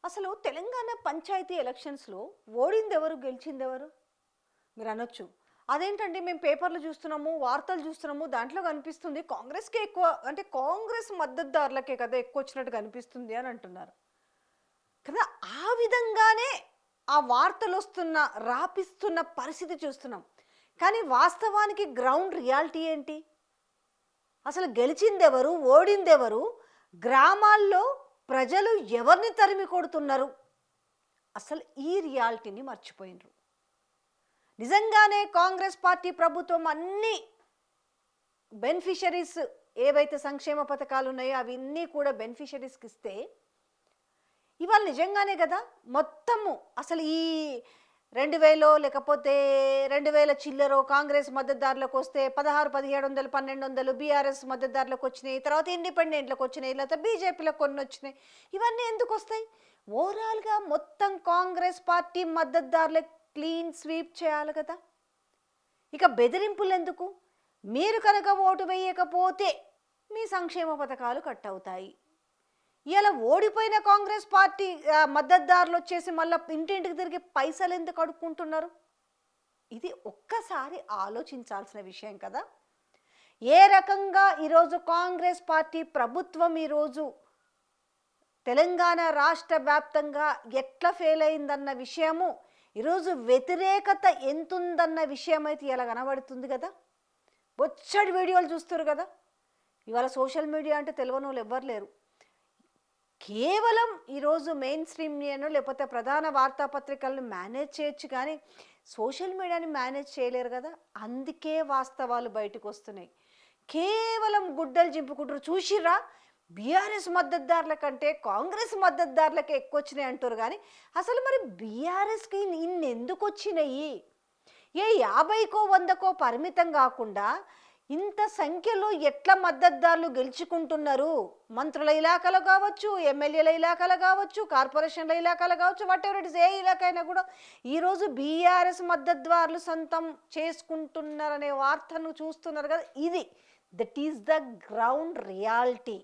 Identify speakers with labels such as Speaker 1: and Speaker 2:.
Speaker 1: అసలు తెలంగాణ పంచాయతీ ఎలక్షన్స్‌లో ఓడిందెవరు? గెలిచిందెవరు? మీరనొచ్చు. అదేంటండి మేము పేపర్‌లో చూస్తున్నాము, వార్తలు చూస్తున్నాము, దాంట్లో కనిపిస్తుంది కాంగ్రెస్‌కే ఎక్కువ అంటే కాంగ్రెస్ మద్దతుదారులకే కదా ఎక్కువొచ్చినట్టు కనిపిస్తుంది అని అంటున్నారు. కదా! ఆ విధంగానే ఆ వార్తలొస్తున్న, రాపిస్తున్న పరిస్థితి చూస్తున్నాం. కానీ వాస్తవానికి గ్రౌండ్ రియాలిటీ ఏంటి? అసలు గెలిచిందెవరు? ఓడిందెవరు? గ్రామాల్లో ప్రజలు ఎవరిని తరిమి కొడుతున్నారు? అసలు ఈ రియాలిటీని మర్చిపోయిండ్రు. నిజంగానే కాంగ్రెస్ పార్టీ ప్రభుత్వం అన్ని బెనిఫిషరీస్ ఏవైతే సంక్షేమ పథకాలు ఉన్నాయో అవన్నీ కూడా బెనిఫిషరీస్కి ఇస్తే ఇవాళ నిజంగానే కదా మొత్తము అసలు ఈ 2000 లేకపోతే 2000 చిల్లరో కాంగ్రెస్ మద్దతుదారులకు వస్తే 16, 1700, 1200 బీఆర్ఎస్ మద్దతుదారులకు వచ్చినాయి, తర్వాత ఇండిపెండెంట్లకు వచ్చినాయి, లేకపోతే బీజేపీలకు కొన్ని వచ్చినాయి. ఇవన్నీ ఎందుకు వస్తాయి? ఓవరాల్గా మొత్తం కాంగ్రెస్ పార్టీ మద్దతుదారులకు క్లీన్ స్వీప్ చేయాలి కదా. ఇక బెదిరింపులు ఎందుకు? మీరు కనుక ఓటు వేయకపోతే మీ సంక్షేమ పథకాలు కట్ అవుతాయి. ఇలా ఓడిపోయిన కాంగ్రెస్ పార్టీ మద్దతుదారులు వచ్చేసి మళ్ళీ ఇంటింటికి తిరిగి పైసలు ఎందుకు అడుక్కుంటున్నారు? ఇది ఒక్కసారి ఆలోచించాల్సిన విషయం కదా. ఏ రకంగా ఈరోజు కాంగ్రెస్ పార్టీ ప్రభుత్వం ఈరోజు తెలంగాణ రాష్ట్ర వ్యాప్తంగా ఎట్లా ఫెయిల్ అయిందన్న విషయము, ఈరోజు వ్యతిరేకత ఎంతుందన్న విషయం అయితే ఇలా కనబడుతుంది కదా. బొచ్చడి వీడియోలు చూస్తారు కదా. ఇవాళ సోషల్ మీడియా అంటే తెలియని వాళ్ళు ఎవ్వరు లేరు. కేవలం ఈరోజు మెయిన్ స్ట్రీమ్ను లేకపోతే ప్రధాన వార్తాపత్రికలను మేనేజ్ చేయొచ్చు, కానీ సోషల్ మీడియాని మేనేజ్ చేయలేరు కదా. అందుకే వాస్తవాలు బయటకు వస్తున్నాయి. కేవలం గుడ్డలు చింపుకుంటారు. చూసిరా, బీఆర్ఎస్ మద్దతుదారుల కంటే కాంగ్రెస్ మద్దతుదారులకే ఎక్కువ వచ్చినాయి అంటారు. కానీ అసలు మరి బీఆర్ఎస్కి ఇన్నెందుకు వచ్చినాయి? ఏ 50కో 100కో పరిమితం కాకుండా ఇంత సంఖ్యలో ఎట్లా మద్దతుదారులు గెలుచుకుంటున్నారు? మంత్రుల ఇలాకాలో కావచ్చు, ఎమ్మెల్యేల ఇలాకాలో కావచ్చు, కార్పొరేషన్ల ఇలాకాలో కావచ్చు, వాట్ ఎవర్ ఇట్ ఇస్, ఏ ఇలాకైనా కూడా ఈరోజు బీఆర్ఎస్ మద్దతుదారులు సొంతం చేసుకుంటున్నారనే వార్తను చూస్తున్నారు కదా. ఇది that is the ground reality.